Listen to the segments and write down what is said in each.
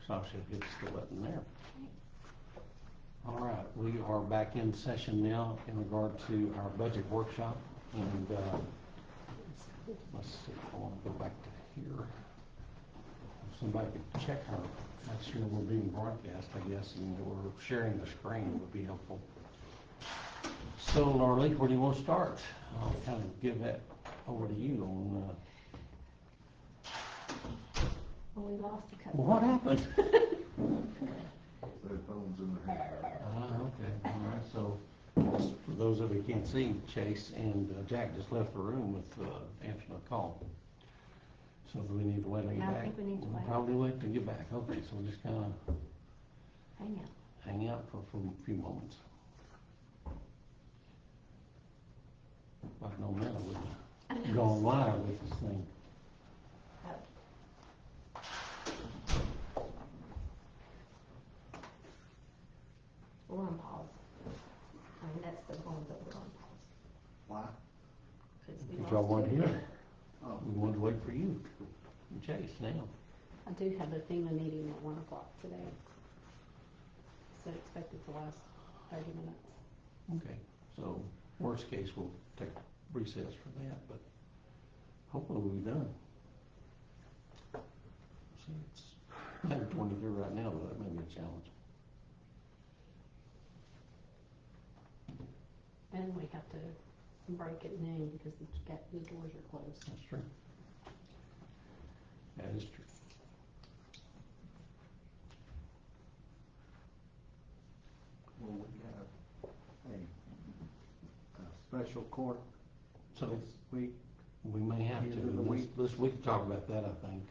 So I should hit the button there. All right, we are back in session now in regard to our budget workshop. And let's see, I want to go back to here. If somebody could check our, make sure we're being broadcast, I guess, and that we're sharing the screen would be helpful. So, Norlie, where do you want to start? I'll kind of give that over to you on. Well, we lost a couple. What happened? Their phones in their hand. Okay, all right, so for those of you who can't see, Chase and Jack just left the room with answering a call. So do we need to wait till you No, back? I think we need to We'll wait. probably wait till you get back. Okay, so we'll just kind of Hang out. hang out for a few moments. Like no matter with going live with this thing. We're on pause. I mean, that's the one that we're on pause. Why? Because we But y'all lost weren't two. here. Oh, We wanted to wait for you and Chase now. I do have a FEMA meeting at 1 o'clock today. So expect it to last 30 minutes. Okay, so worst case, we'll take recess for that, but hopefully we'll be done. See, it's 9:23 right now, but that may be a challenge. And we have to break at noon because the doors are closed. That's true. That is true. well, we have a special court So this week. we may have to, End of the week. we can talk about that, I think.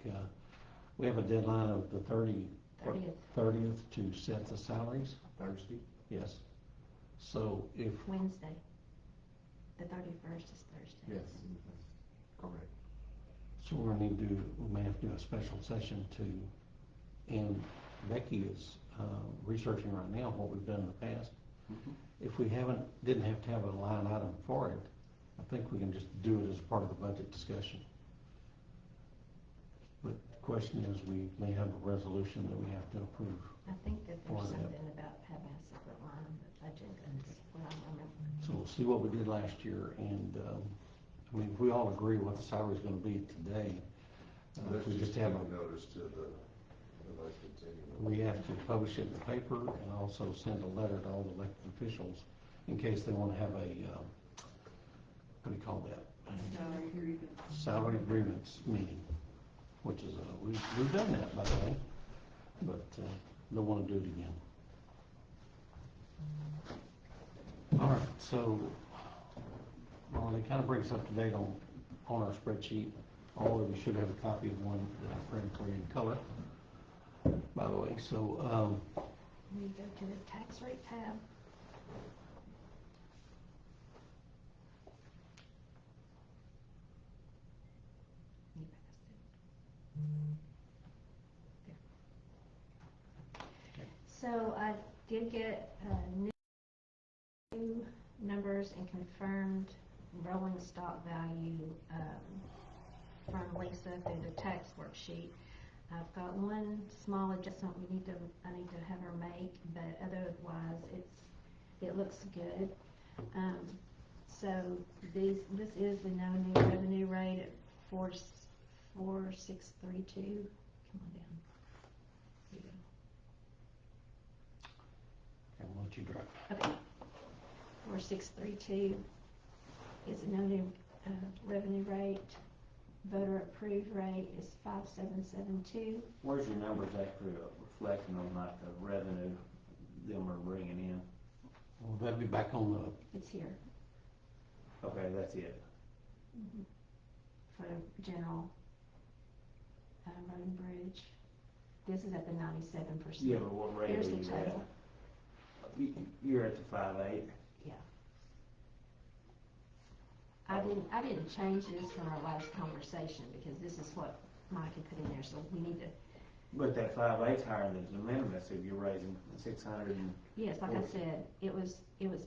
We have a deadline of the 30th to set the salaries. Thursday. Yes. So if, Wednesday. The 31st is Thursday. Yes, that's correct. so we're gonna need to, we may have to do a special session to, and Becky is researching right now what we've done in the past. If we didn't have to have a line item for it, I think we can just do it as part of the budget discussion. But the question is, we may have a resolution that we have to approve. I think that For there's that. something about having a separate line of agenda. That's what I remember. So we'll see what we did last year, and, I mean, if we all agree what the salary's gonna be today, Let's if we just just have give a, notice to the elected team. we have to publish it in the paper and also send a letter to all the elected officials in case they wanna have a, what do you call that? Salary agreements meeting, which is, we've done that, by the way, but, don't wanna do it again. All right, so, well, it kind of brings us up to date on our spreadsheet. All of you should have a copy of one that I printed for you in color, by the way. So, We go to the tax rate tab. You passed it. There. So I did get new numbers and confirmed rolling stock value from Lisa through the tax worksheet. I've got one small adjustment I need to have her make, but otherwise it looks good. So this is the no new revenue rate at 4632. Come on down. Here you go. and what you drive. Okay. 4632 is a no new revenue rate. Voter approved rate is 5772. Where's your numbers actually reflecting on like the revenue them are bringing in? Well, that'll be back on It's here Okay, that's it. for general road and bridge. This is at the 97%. Yeah, but what rate Here's are the you total. at? You're at the 5.8. Yeah. I didn't change this from our last conversation because this is what Mike had put in there, so we need to, But that 5.8's higher than the minimum, so you're raising 600 and... yes, like I said, it was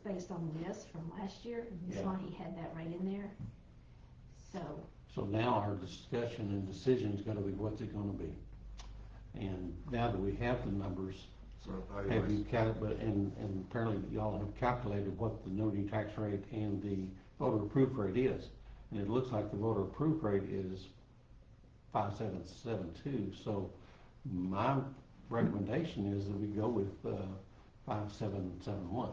based on this from last year, and this Yeah. one, he had that right in there. So, so now our discussion and decision is gonna be what's it gonna be? And now that we have the numbers, So have you and apparently y'all have calculated what the no new tax rate and the voter approved rate is. And it looks like the voter approved rate is 5772, so my recommendation is that we go with 5771.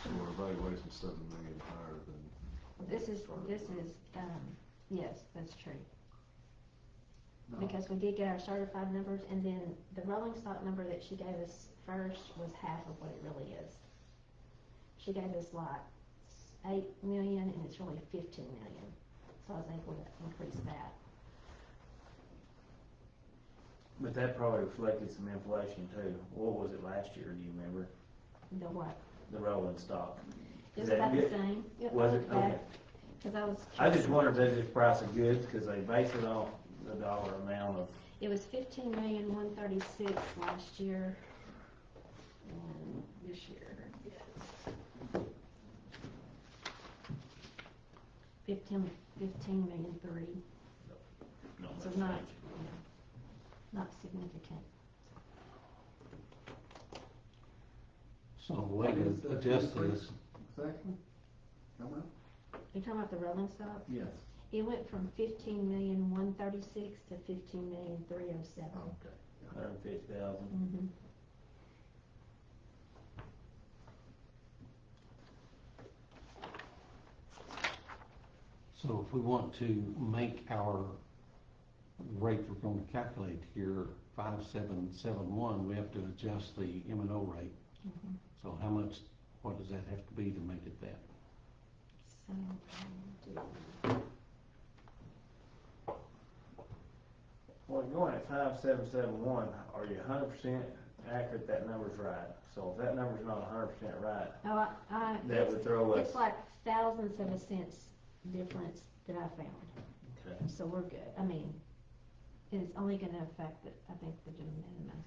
So our evaluation's 7 million higher than. This is, yes, that's true. Because we did get our certified numbers, and then the rolling stock number that she gave us first was half of what it really is. She gave us like 8 million, and it's really 15 million, so I was able to increase that. But that probably reflected some inflation too. What was it last year, do you remember? The what? The rolling stock. It Is was that about the good? same. Was it? Okay. Cause I was. I just wondered if they just price of goods, cause they base it on the dollar amount of. It was 15,136 last year, and this year is 15,000,003. No, So much not, change. not significant. So the way to adjust this, Exactly? Come on? You're talking about the rolling stock? Yes. It went from 15,136 to 15,307. Okay. 150,000. Mm-hmm. so if we want to make our rate we're going to calculate here 5771, we have to adjust the M&O rate. Mm-hmm. So how much, what does that have to be to make it that? So, Well, going at 5771, are you 100% accurate that number's right? So if that number's not 100% right, oh, that would throw us. it's like thousandths of a cents difference that I found. Okay. So we're good. I mean, it's only gonna affect the, I think, the de minimis.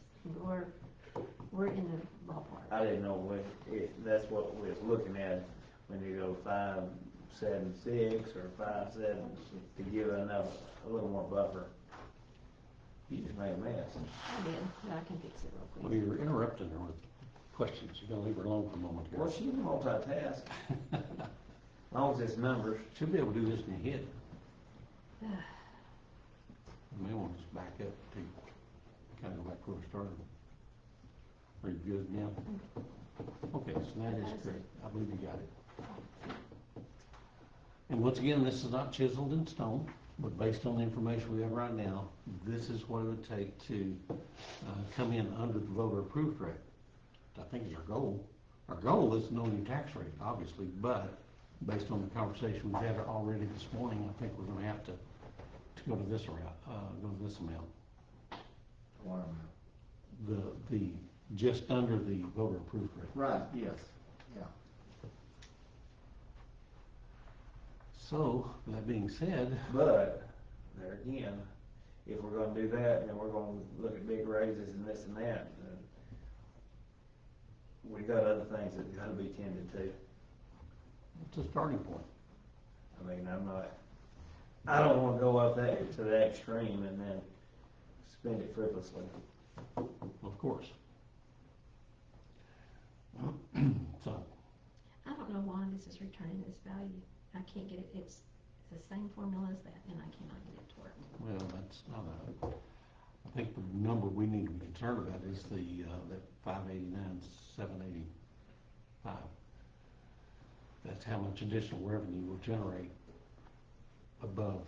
We're in the ballpark. I didn't know if that's what we was looking at, when you go 576 or 57, to give enough, a little more buffer. You just made a mess. I did, but I can fix it real Well, quick. you're interrupting her with questions. You're gonna leave her alone for a moment here. Well, she can multitask, as long as it's numbers. Should be able to do this in your head. You may want to just back up to kind of go back where we started. Are you good now? Okay, so that is correct. I believe you got it. And once again, this is not chiseled in stone, but based on the information we have right now, this is what it would take to come in under the voter approved rate. I think is our goal. Our goal is no new tax rate, obviously, but based on the conversation we've had already this morning, I think we're gonna have to go to this route, go to this amount. Wow. The, just under the voter approved rate. Right, yes, yeah. So, that being said, But, there again, if we're gonna do that, then we're gonna look at big raises and this and that, and we got other things that gotta be tended to. it's a starting point. I mean, I don't wanna go up that, to that extreme and then spend it frivolously. Of course. So, I don't know why this is returning this value. I can't get it, it's the same formula as that, and I cannot get it to work. well, that's not I think the number we need to be concerned about is that 589,785. That's how much additional revenue we'll generate above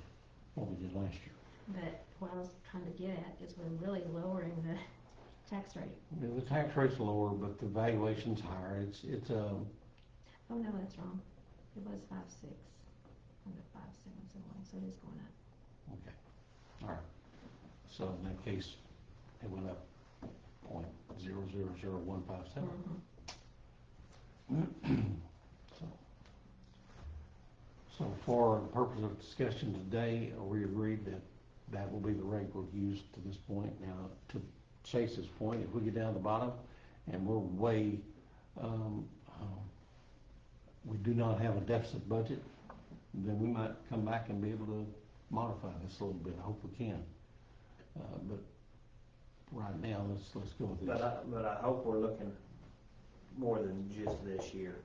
what we did last year. But what I was trying to get at is we're really lowering the tax rate. You know, the tax rate's lower, but the valuation's higher. It's Oh, no, that's wrong. It was 5.6, under 5.771, so it is going up. okay, all right. So in that case, it went up 0.000157. So for the purpose of discussion today, we agreed that that will be the rate we'll use to this point. Now, to Chase's point, if we get down to the bottom and we're way, we do not have a deficit budget, then we might come back and be able to modify this a little bit, I hope we can. But right now, let's go with this. But I hope we're looking more than just this year.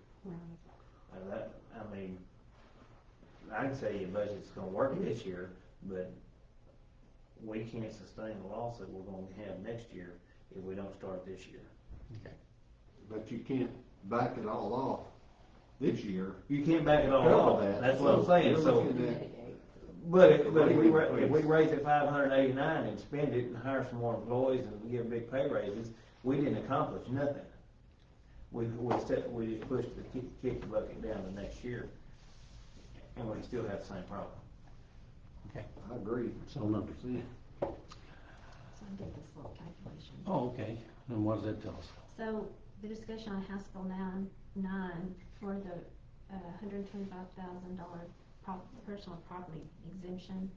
I mean, I can tell you a budget's gonna work this year, but we can't sustain the loss that we're gonna have next year if we don't start this year. Okay. But you can't back it all off this year. You can't back it all Cover off, that. that's what I'm saying, You're so, looking at- but if we raise it 589 and spend it and hire some more employees and give big pay raises, we didn't accomplish nothing. We just pushed kick the bucket down to next year, and we still have the same problem. Okay, I agree. so numbers. So I did this little calculation. Oh, okay, and what does that tell us? So the discussion on House Bill 9 for the $125,000 personal property exemption.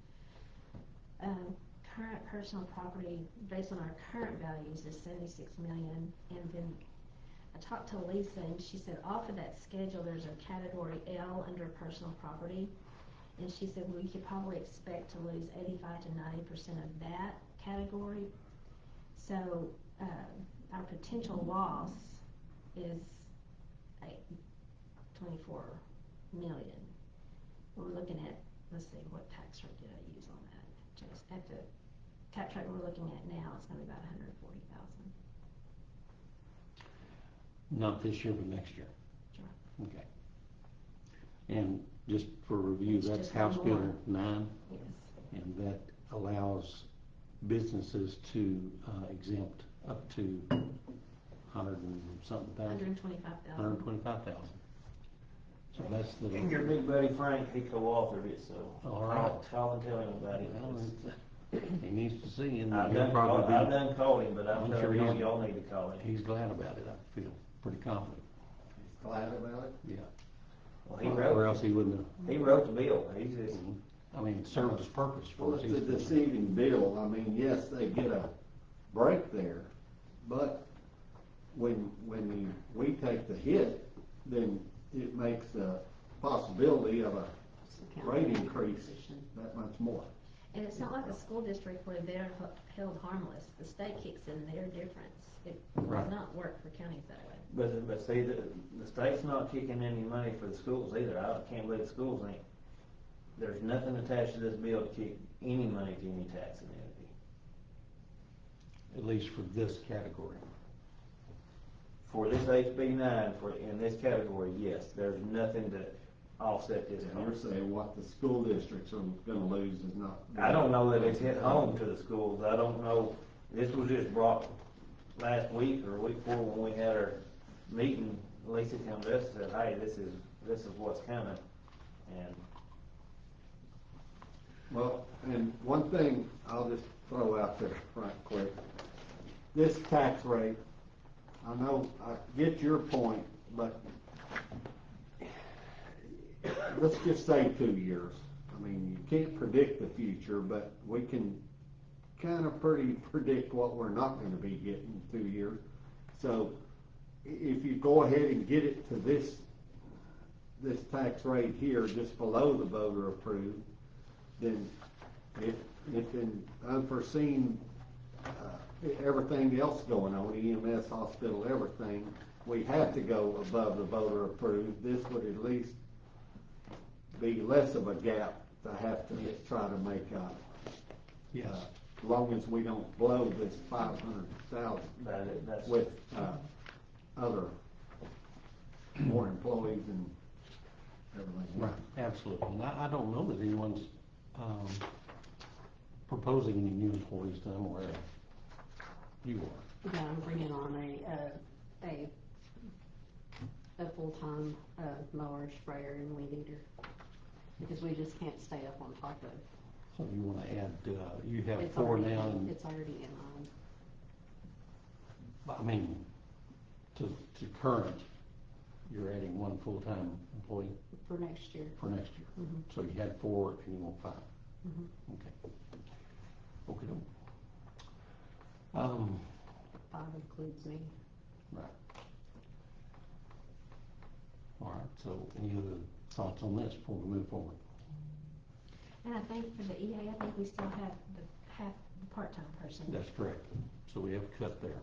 Current personal property, based on our current values, is 76 million, and then I talked to Lisa, and she said off of that schedule, there's a category L under personal property, and she said we could probably expect to lose 85 to 90% of that category. So our potential loss is 24 million. We're looking at, let's see, what tax rate did I use on that? Just at the tax rate we're looking at now, it's gonna be about 140,000. Not this year, but next year. Sure. Okay. And just for review, It's that's just House one Bill more. 9, Yes. and that allows businesses to exempt up to 100 and something thousand, 125,000. 125,000. So that's the. And your big buddy Frank, he co-authored it, so. All right. Call and tell him about it. Well, he needs to see, and I've he'll done probably called him, but I'm I'm sure telling you, he's- y'all need to call him. he's glad about it, I feel, pretty confident, He's glad about it. yeah. Well, he Or wrote, else he wouldn't have, he wrote the bill, he's just, I mean, it served his purpose for Well, us. it's a deceiving bill. I mean, yes, they get a break there, but when we take the hit, then it makes the possibility of a rate increase that much more. And it's not like a school district where they're held harmless. The state kicks in their difference. It Right. does not work for counties that way. but see, the state's not kicking any money for the schools either. I can't believe the schools ain't. There's nothing attached to this bill to kick any money to any taxing entity. At least for this category. For this HB 9, in this category, yes, there's nothing to offset this And you're cost. saying what the school districts are gonna lose is not. I don't know that it's hit home to the schools, I don't know, this was just brought last week or a week before when we had our meeting. Lisa came to us and said, hey, this is what's coming, and Well, and one thing I'll just throw out there right quick. This tax rate, I know, I get your point, but let's just say 2 years. I mean, you can't predict the future, but we can kind of pretty predict what we're not gonna be getting in 2 years. So if you go ahead and get it to this tax rate here, just below the voter approved, then if in unforeseen, everything else going on, EMS, hospital, everything, we have to go above the voter approved, this would at least be less of a gap to have to try to make up. Yes. As long as we don't blow this 500,000 that's. with, other, more employees and everything. Right, absolutely. And I don't know that anyone's proposing any new employees that I'm aware of. You are. Yeah, I'm bringing on a full-time mower, sprayer, and weed eater, because we just can't stay up on top of. So you wanna add, you have It's 4 already- now, and, It's already in on. I mean, to current, you're adding 1 full-time employee For next year. for next year. Mhm. So you had 4 and you want 5. Mhm. Okay. Okay. 5 includes me. Right. All right, so any other thoughts on this before we move forward? And I think for the EA, I think we still have half the part-time person. That's correct. So we have cut there.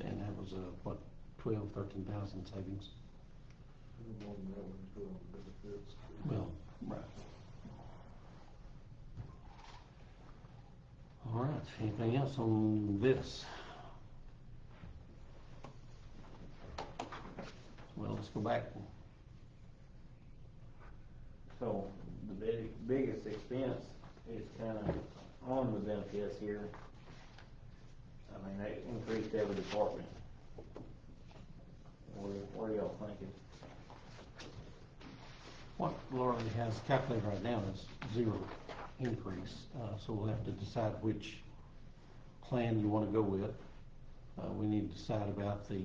And that was what, 13,000 savings? Well, right. All right, anything else on this? Well, let's go back. So the biggest expense is kind of on the benefits here. I mean, they increased every department. What are y'all thinking? What Laura has calculated right now is 0 increase, so we'll have to decide which plan you want to go with. We need to decide about the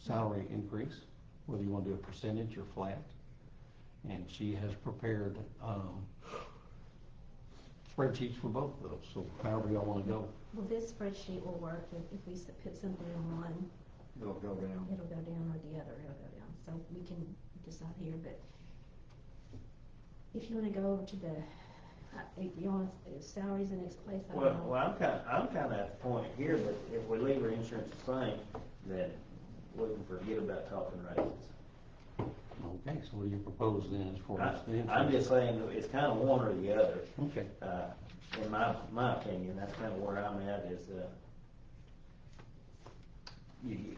salary increase, whether you want to do a percentage or flat. And she has prepared spreadsheets for both of those, so however y'all want to go. Well, this spreadsheet will work if we put something in one, It'll go down. it'll go down, or the other, it'll go down. So we can decide here, but if you wanna go over to the, if you want salaries in its place, I don't know. Well, I'm kind of at the point here that if we leave our insurance the same, then we can forget about talking raises. Okay, so what do you propose then as far as the increase? I'm just saying that it's kind of one or the other. Okay, In my opinion, that's kind of where I'm at is, you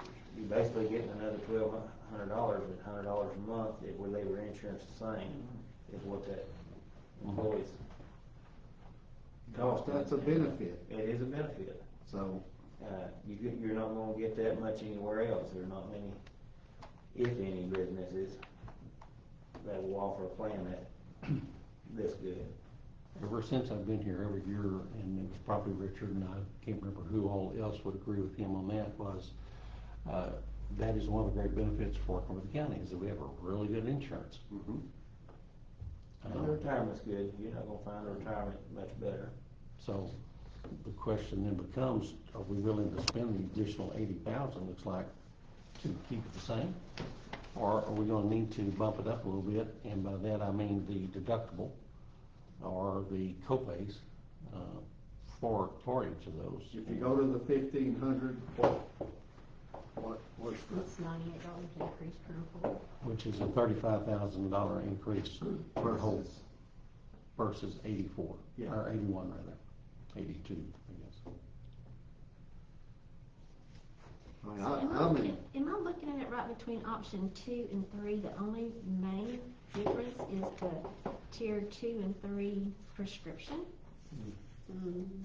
basically getting another $1,200 at $100 a month if we leave our insurance the same, is what that employees cost. That's a benefit, It is a benefit. so, You're not gonna get that much anywhere else. There are not many, if any, businesses that will offer a plan that this good. ever since I've been here every year, and it was probably Richard, and I can't remember who all else would agree with him on that, was that is one of the great benefits for working with the county, is that we have a really good insurance. And the retirement's good. You're not gonna find a retirement much better. So the question then becomes, are we willing to spend the additional 80,000, looks like, to keep it the same? Or are we gonna need to bump it up a little bit, and by that I mean the deductible or the co-pays for each of those? if you go to the 1,500, what's It's $98 increase per employee. Which is a $35,000 increase per whole versus 84, Yeah. or 81 rather, 82, I guess. I mean, So I'm am I looking at it right between option 2 and 3? The only main difference is the tier 2 and 3 prescription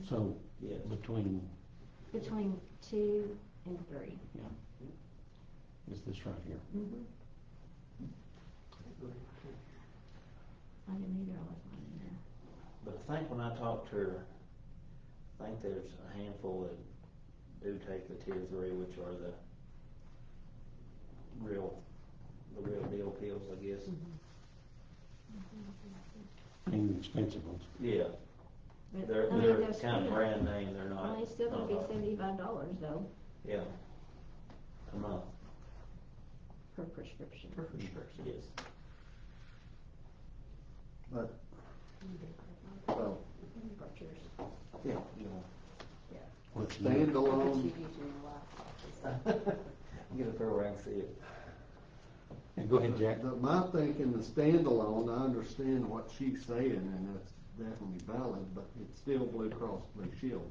So Yes. between, between 2 and 3. is this right here? I didn't either, I left mine in there. But I think when I talked to her, I think there's a handful that do take the tier 3, which are the real deal pills, I guess. Inexpensive ones. Yeah. But, They're I mean, they're kind of still- brand name, they're not. Well, it's still gonna be not- $75 though, Yeah. A month, per prescription. yes. but, so, Yeah. You know. What's But standalone, you use your laptop. Get up there where I can see it. And go ahead, Jack. my thinking, the standalone, I understand what she's saying, and that's definitely valid, but it's still Blue Cross Blue Shield,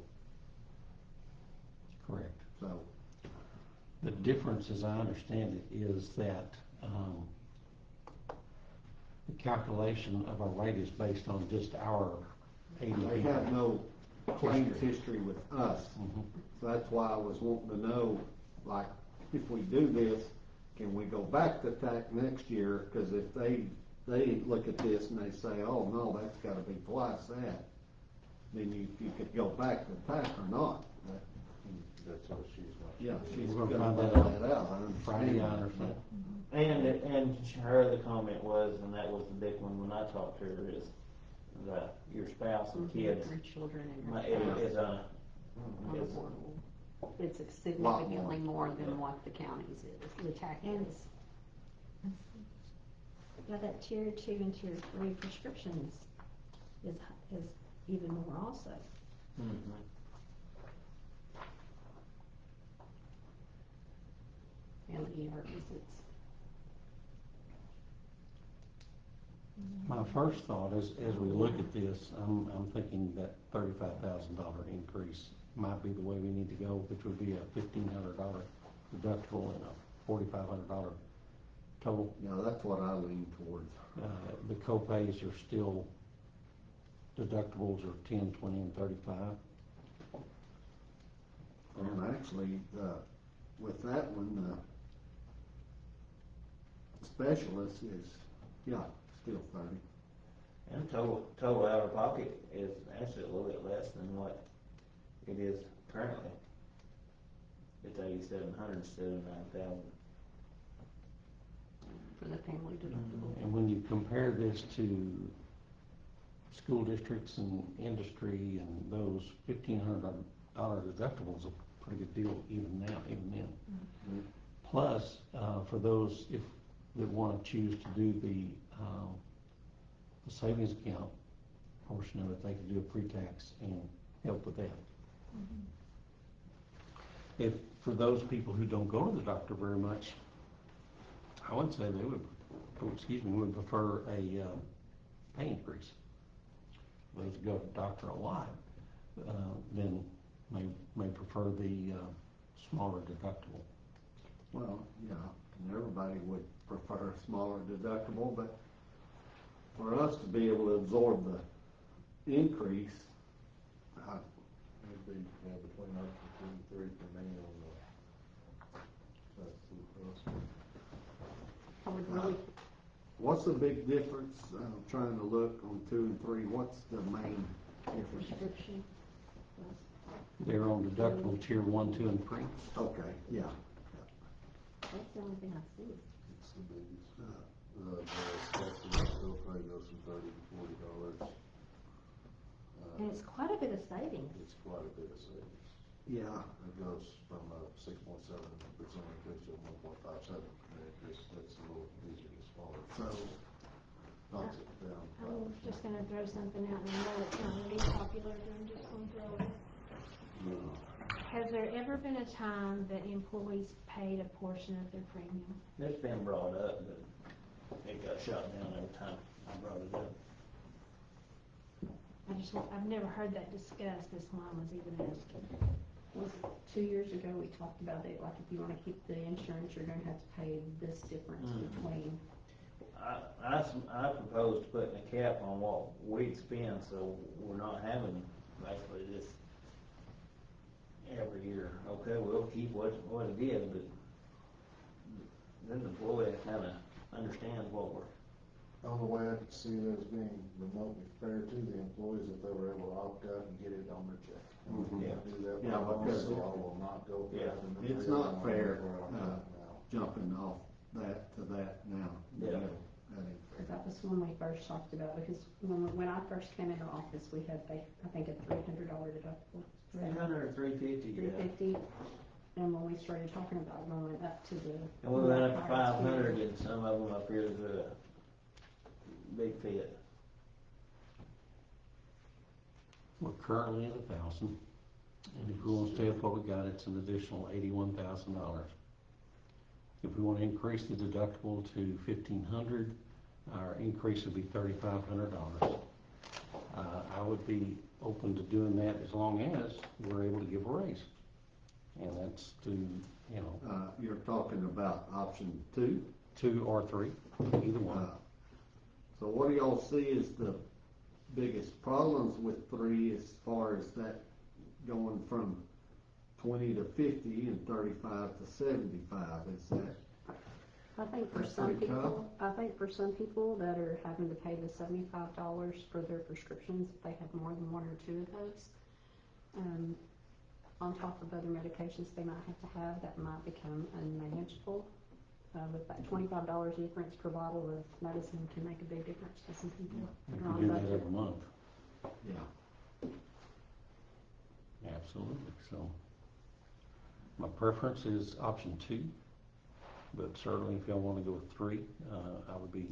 Correct. so. The difference, as I understand it, is that the calculation of our rate is based on just our 80. They have no claims history with us, so that's why I was wanting to know, like, if we do this, can we go back to TAC next year? Cause if they look at this and they say, oh, no, that's gotta be twice that, then you could go back to TAC or not. That's what she's like. Yeah, she's We're gonna gonna find find that that out, I understand. Friday, I understand. And her other comment was, and that was the big one when I talked to her, is that your spouse and kids Your children and my- your spouse is are is affordable. It's significantly more than what the county's is, the tax And- is. Yeah, that tier 2 and tier 3 prescriptions is even more also. And the ER visits. My first thought is, as we look at this, I'm thinking that $35,000 increase might be the way we need to go, which would be a $1,500 deductible and a $4,500 total. Yeah, that's what I lean towards. The co-pays are still, deductibles are 10, 20, and 35. And actually, with that one, the specialist is, yeah, still 30. And total out of pocket is actually a little bit less than what it is currently. It's 8,700 instead of 9,000. For the family deductible. And when you compare this to school districts and industry and those, $1,500 deductibles a pretty good deal even now, even then. Plus, for those that want to choose to do the savings account portion of it, they can do a pre-tax and help with that. If, for those people who don't go to the doctor very much, I would say they would, would prefer a pay increase. Those who go to the doctor a lot, then may prefer the smaller deductible. Well, yeah, and everybody would prefer a smaller deductible, but for us to be able to absorb the increase, It'd be, between up to 2 and 3 for me on the, that's the cost. I would really, what's the big difference? I'm trying to look on 2 and 3. What's the main difference? prescription. They're on deductible tier 1, 2, and 3. Okay, yeah. That's the only thing I see. It's the biggest. The specialist still probably goes from $30 to $40. And it's quite a bit of savings. It's quite a bit of savings. Yeah, It goes from a 6.7% increase to a 1.57% increase. That's a little easier to swallow. so, Knocks it down. I'm just gonna throw something out, and I know it's not gonna be popular, but I'm just gonna throw it. Has there ever been a time that employees paid a portion of their premium? It's been brought up, but it got shot down every time I brought it up. I've never heard that discussed, that's why I was even asking. Was 2 years ago, we talked about it, like if you wanna keep the insurance, you're gonna have to pay this difference between. I proposed putting a cap on what we'd spend, so we're not having basically this every year. Okay, we'll keep what it is, but then the employee kinda understands what we're. The only way I could see it as being remotely fair to the employees if they were able to opt out and get it on their check. And we can't do that. Yeah, because- So I will not go for Yeah. that. And It's they not don't fair, know where I'm at now. jumping off that to that now. Yeah. That ain't fair. Cause that was when we first talked about, because when I first came into office, we had, I think, a $300 deductible. 300 or 350, yeah. $350, and when we started talking about going up to the. And we went up to 500, and some of them up here is a big fit. We're currently at 1,000, and if we want to stay at what we got, it's an additional $81,000. If we want to increase the deductible to 1,500, our increase would be $3,500. I would be open to doing that as long as we're able to give a raise, and that's to, You're talking about option 2. 2 or 3, either one. So what do y'all see as the biggest problems with 3 as far as that going from 20 to 50 and 35 to 75? Is that I think for That's some pretty people, that are having to pay the $75 for their prescriptions, if they have more than 1 or 2 of those, on top of other medications they might have to have, that might become unmanageable. With that $25 difference per bottle of medicine can make a big difference to some people We that are can on do that budget. every month, yeah? absolutely, so. My preference is option 2, but certainly if y'all wanna go with 3, I would be,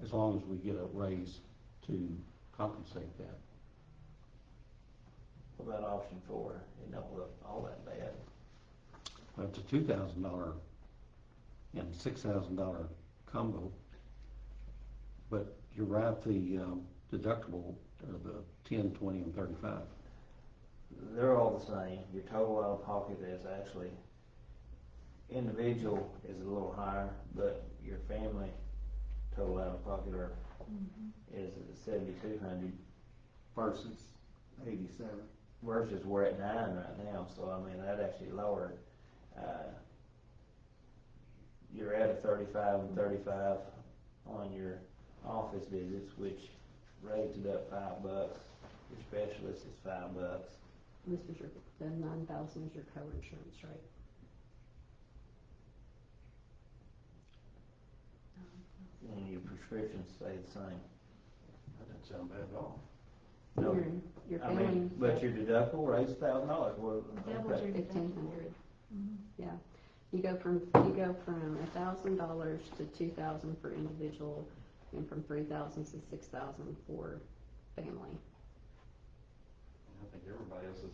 as long as we get a raise to compensate that. What about option 4? It don't look all that bad. That's a $2,000 and $6,000 combo. But you're right, the deductible, the 10, 20, and 35. They're all the same. Your total out of pocket is actually, individual is a little higher, but your family total out of pocket is 7,200 versus 87. versus we're at 9 right now, so I mean, that actually lowered. You're at a 35 and 35 on your office visits, which raised it up $5. Your specialist is $5. This is your, the 9,000 is your co-insurance, right? And your prescriptions stay the same. That doesn't sound bad at all. No, Your I family. mean, but your deductible raised $1,000, well, Double okay. your 1,500. Mhm. Yeah, you go from $1,000 to 2,000 for individual, and from 3,000 to 6,000 for family. I think everybody else is,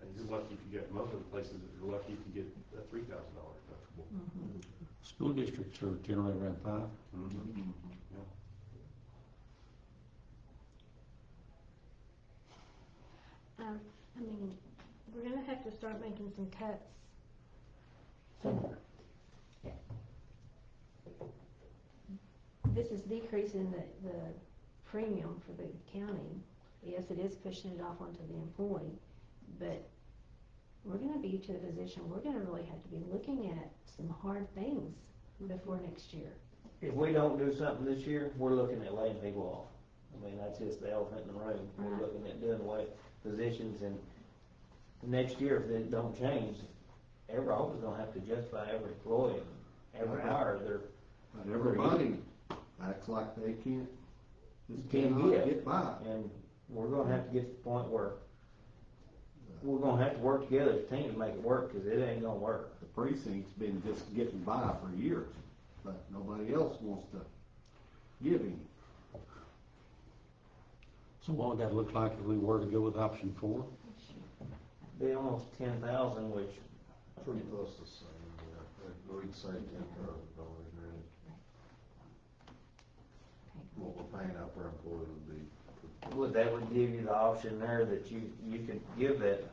and you're lucky if you get, most of the places, you're lucky if you get a $3,000 deductible. School districts are generally around 5. Yeah. I mean, we're gonna have to start making some cuts. Somewhere. This is decreasing the premium for the county. Yes, it is pushing it off onto the employee, but we're gonna be to the position, we're gonna really have to be looking at some hard things before next year. If we don't do something this year, we're looking at laying people off. I mean, that's just the elephant in the room. We're Right. looking at doing away positions, and next year, if it don't change, every office gonna have to justify every employee, every hour they're. But everybody acts like they can't, just Can't cannot get. get by. And we're gonna have to get to the point where we're gonna have to work together as a team to make it work, cause it ain't gonna work. The precinct's been just getting by for years, but nobody else wants to give him. So what would that look like if we were to go with option 4? Be almost 10,000, which, Pretty close to the same, yeah. We'd say $10,000 really. What we're paying out for our employees would be. that would give you the option there that you could give that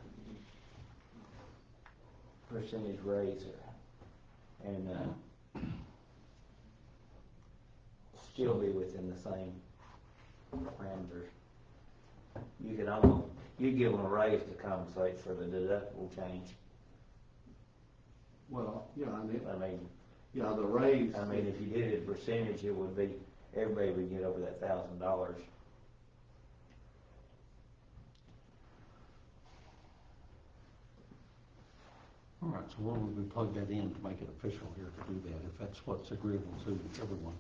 percentage raise there. And, still be within the same parameters. You could almost, you give them a raise to compensate for the deductible change. Well, yeah, I mean, yeah, the raise. if you did it percentage, it would be, everybody would get over that $1,000. All right, so where would we plug that in to make it official here to do that, if that's what's agreeable to everyone?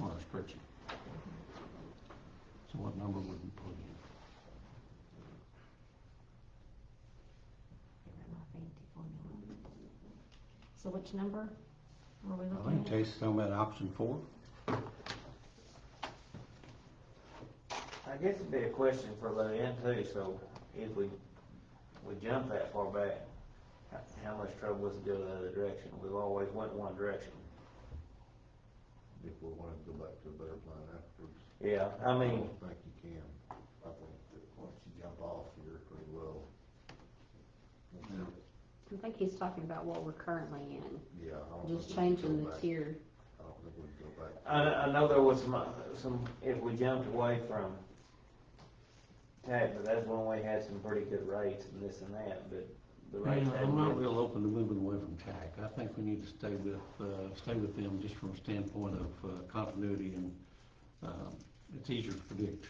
On our spreadsheet. So what number would we plug in? So which number are we I looking think at? Chase is talking about option 4. I guess it'd be a question for Lou-Ann too, so if we jump that far back, how much trouble is it go the other direction? We've always went one direction. If we wanted to go back to a better plan afterwards. Yeah, I I mean, don't think you can. I think that once you jump off, you're pretty well. I think he's talking about what we're currently in, Yeah. I don't just think we can changing go the back. tier. I don't think we can go back. I know there was some, if we jumped away from TAC, but that's when we had some pretty good rates and this and that, but the rates Yeah, I'm hadn't not been. real open to moving away from TAC. I think we need to stay with them just from a standpoint of continuity, and it's easier to predict.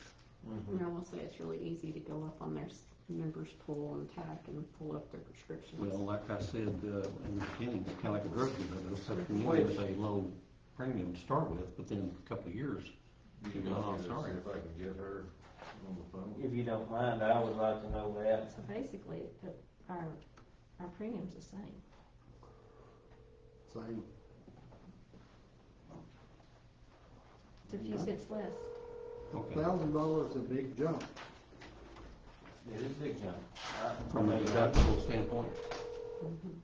And I will say it's really easy to go up on their members pool and TAC and pull up their prescriptions. Well, like I said in the beginning, it's kind of like a drug dealer. They'll set you in with a low premium to start with, but then a couple of years, you go, oh, sorry. See if I can get her on the phone. If you don't mind, I would like to know that. So basically, our our premium's the same. Same. It's a few cents less. Okay. $1,000 is a big jump. It is a big jump. From a deductible standpoint? Mhm.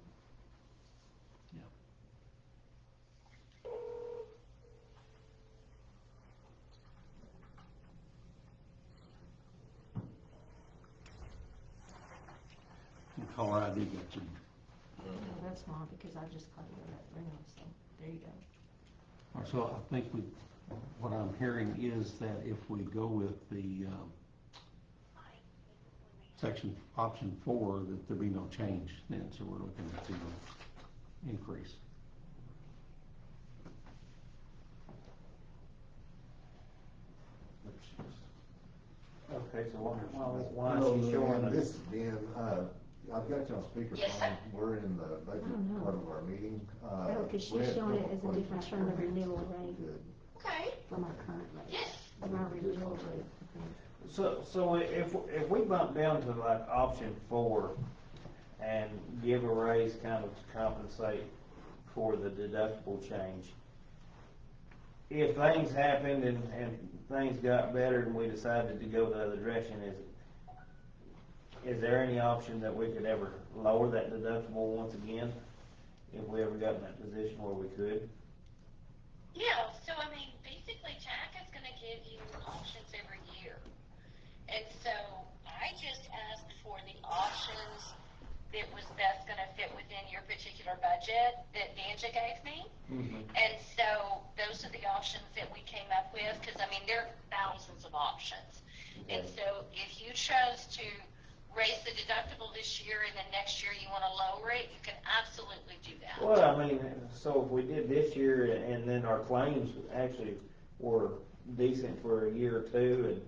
And caller ID got you. No, that's small because I just called you that premium, so there you go. All right, so I think what I'm hearing is that if we go with the, section, option 4, that there be no change then, so we're looking at 0 increase. Okay, so why is she showing us? This is Dan, I've got you on speakerphone, we're in the budget Oh, no. part of our meeting. Oh, because we she's had showing it couple as a difference questions. from the renewal rate, Good. Okay. from our current rate. Yes. From our renewal rate. So if we bump down to like option 4 and give a raise kind of to compensate for the deductible change, if things happened and things got better and we decided to go the other direction, is there any option that we could ever lower that deductible once again? If we ever got in that position where we could? Yeah, so I mean, basically TAC is gonna give you options every year. And so I just asked for the options that was best gonna fit within your particular budget that Danja gave me. And so those are the options that we came up with, because I mean, there are thousands of options. And so if you chose to raise the deductible this year and then next year you wanna lower it, you can absolutely do that. Well, I mean, so if we did this year and then our claims actually were decent for a year or two and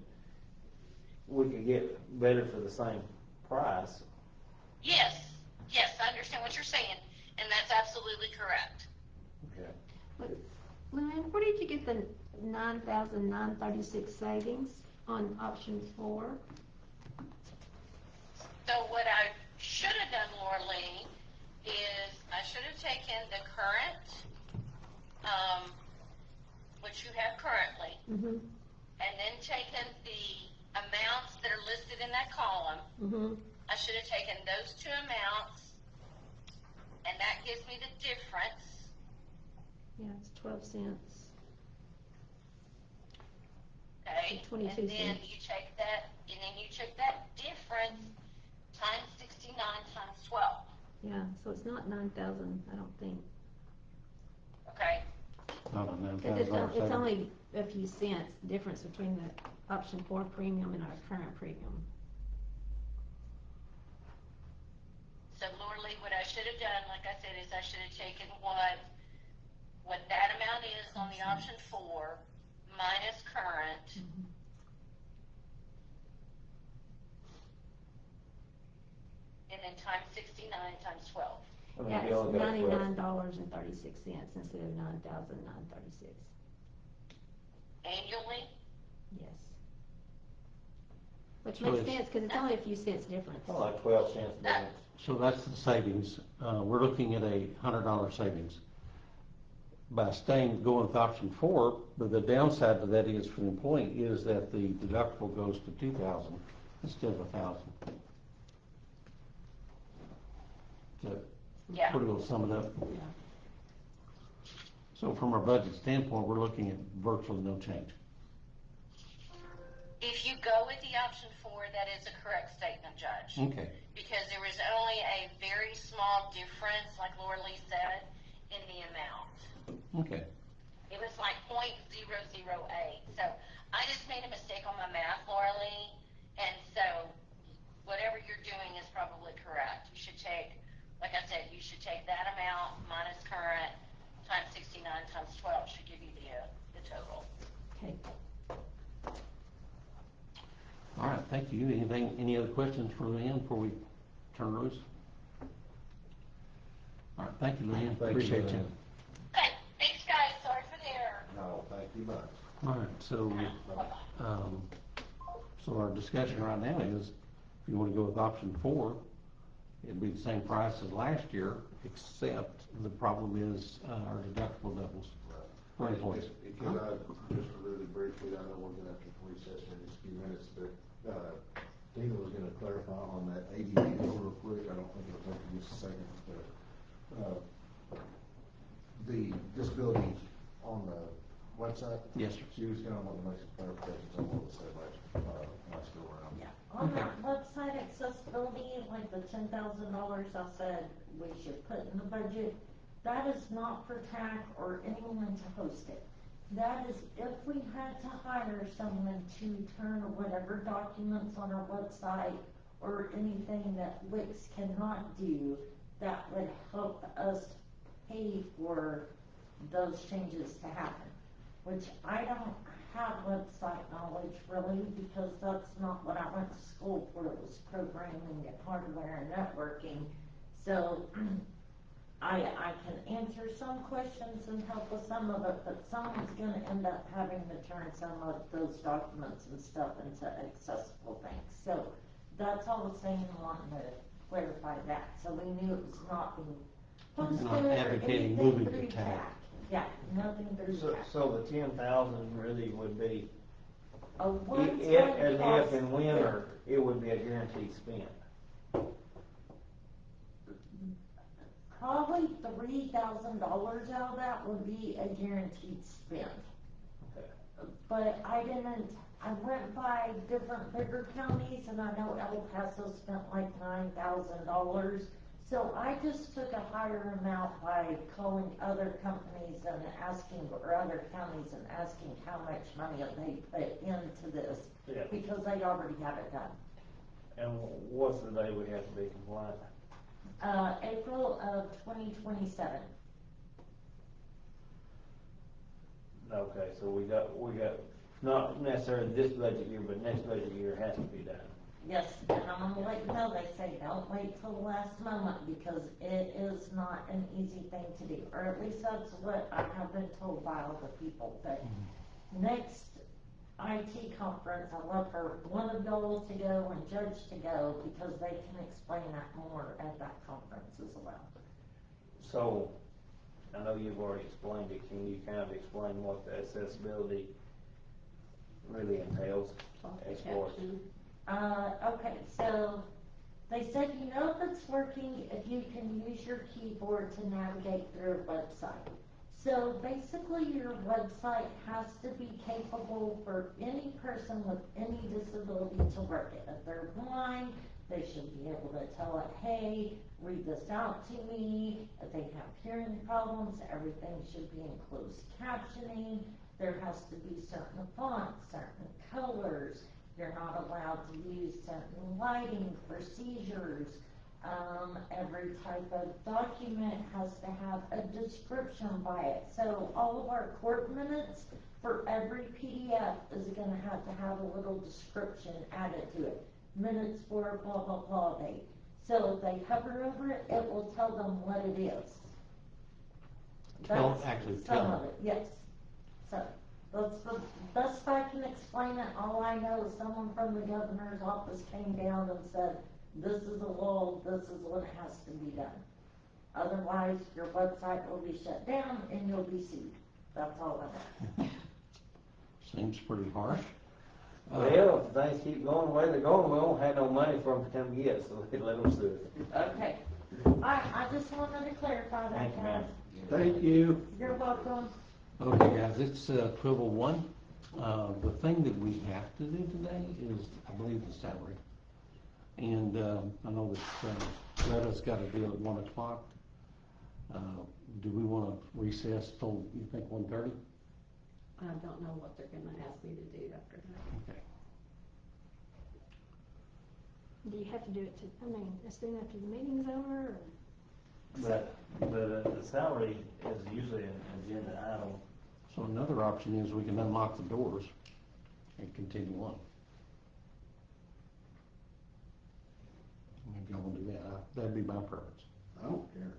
we could get better for the same price. Yes, I understand what you're saying, and that's absolutely correct. Okay. Luann, where did you get the 9,936 savings on option 4? So what I should have done, Laura Lee, is I should have taken the current, which you have currently, Mm-hmm, and then taken the amounts that are listed in that column. mm-hmm. I should have taken those two amounts, and that gives me the difference. Yeah, it's 12 cents. Okay, 22 and then cents. you take that, and then you took that difference times 69 times 12. Yeah, so it's not 9,000, I don't think. Okay, Not on Because it's, $9,000 it's savings. only a few cents difference between the option 4 premium and our current premium. so Laura Lee, what I should have done, like I said, is I should have taken what that amount is on the option 4 minus current. Mm-hmm. And then times 69 times 12. Yeah, it's $99.36 instead of 9,936. Annually? Yes. Which So makes it's- sense, because it's only a few cents difference. Well, like 12 cents difference. So that's the savings. We're looking at a $100 savings. By going with option 4, but the downside to that is for the employee is that the deductible goes to $2,000 instead of $1,000. So Yeah. pretty well sum it up. Yeah. So from our budget standpoint, we're looking at virtually no change. If you go with the option 4, that is a correct statement, Judge. Okay. Because there was only a very small difference, like Laura Lee said, in the amount. Okay. It was like .008. So I just made a mistake on my math, Laura Lee. And so whatever you're doing is probably correct. You should take, like I said, you should take that amount minus current times 69 times 12 should give you the total. Okay. All right, thank you. Any other questions for Leanne before we turn loose? All right, thank you, Leanne. Thank you, Appreciate you. Leanne. Okay, thanks guys. Sorry for the error. No, thank you much. All right, so, so our discussion right now is, if you want to go with option 4, it'd be the same price as last year, except the problem is, our deductible doubles for employees. Because I, just really briefly, I know we're gonna have to recess here in just a few minutes, but, Tina was gonna clarify on that ADA deal real quick, I don't think it'll take you just a second, but, the disability on the website. Yes, sir. She was gonna want to make some clarifications on what was said last go around. Yeah, on that website accessibility, like the $10,000 I said we should put in the budget, that is not for TAC or anyone to host it. That is if we had to hire someone to turn whatever documents on our website or anything that Wix cannot do, that would help us pay for those changes to happen. Which I don't have website knowledge really, because that's not what I went to school for. It was programming and hardware and networking. So I can answer some questions and help with some of it, but someone's gonna end up having to turn some of those documents and stuff into accessible things. So that's all I was saying, wanting to clarify that, so we knew it was not being posted Not or advocating anything moving to through TAC. TAC. Yeah, nothing through So, TAC. so the 10,000 really would be, A if, one-time and cost- if and when, or it would be a guaranteed spend. Probably $3,000 out of that would be a guaranteed spend. Okay. But I went by different bigger counties, and I know El Paso spent like $9,000. So I just took a higher amount by calling other companies and asking, or other counties and asking how much money they put into this, Yeah. because they already have it done. And what's the day we have to be compliant? April of 2027. Okay, so we got, not necessarily this budget year, but next budget year has to be done. Yes, and I'm gonna let you know, they say don't wait till the last moment, because it is not an easy thing to do, or at least that's what I have been told by all the people. But next IT conference, I love for one of y'all to go and Judge to go, because they can explain that more at that conference as well. So, I know you've already explained it, can you kind of explain what the accessibility really entails as far as? Caption. Okay, so they said, you know if it's working if you can use your keyboard to navigate through a website. So basically your website has to be capable for any person with any disability to work it. If they're blind, they should be able to tell it, hey, read this out to me. If they have hearing problems, everything should be in closed captioning. There has to be certain fonts, certain colors. You're not allowed to use certain lighting procedures. Every type of document has to have a description by it. So all of our court minutes for every PDF is gonna have to have a little description added to it. Minutes for blah, blah, blah date. So if they hover over it, it will tell them what it is. That's Actually some tell of it, yes. So, that's the best I can explain it. All I know is someone from the governor's office came down and said, this is a law, this is what has to be done. Otherwise, your website will be shut down and you'll be sued. That's all I know. Seems pretty harsh. Well, if things keep going the way they're going, we won't have no money for them to come get, so let them sue us. Okay. I just wanted to clarify that, Thank you, guys. ma'am. Thank you. You're welcome. Okay, guys, it's 12:01. The thing that we have to do today is, I believe, the salary. And I know that Greta's got a deal at 1 o'clock. Do we want to recess till, you think, 1:30? I don't know what they're gonna ask me to do after that. Okay. Do you have to do it as soon after the meeting's over, or? But the salary is usually an agenda item. So another option is we can unlock the doors and continue on. If y'all want to do that, that'd be my preference. I don't care.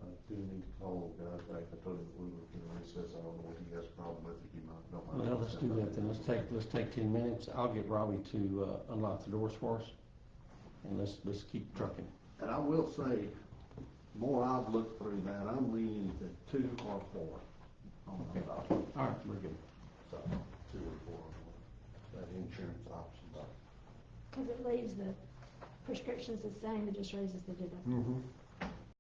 I do need to call guys back, I told him we were gonna recess, I don't know what he has a problem with, if you might, don't mind. Well, let's do that then. Let's take 10 minutes. I'll get Robbie to unlock the doors for us. and let's keep trucking. And I will say, more I've looked through that, I'm leaning to 2 or 4 on the top. All right, we're good. So, 2 or 4, that insurance option. Cause it leaves the prescriptions the same, it just raises the deductible. Mm-hmm.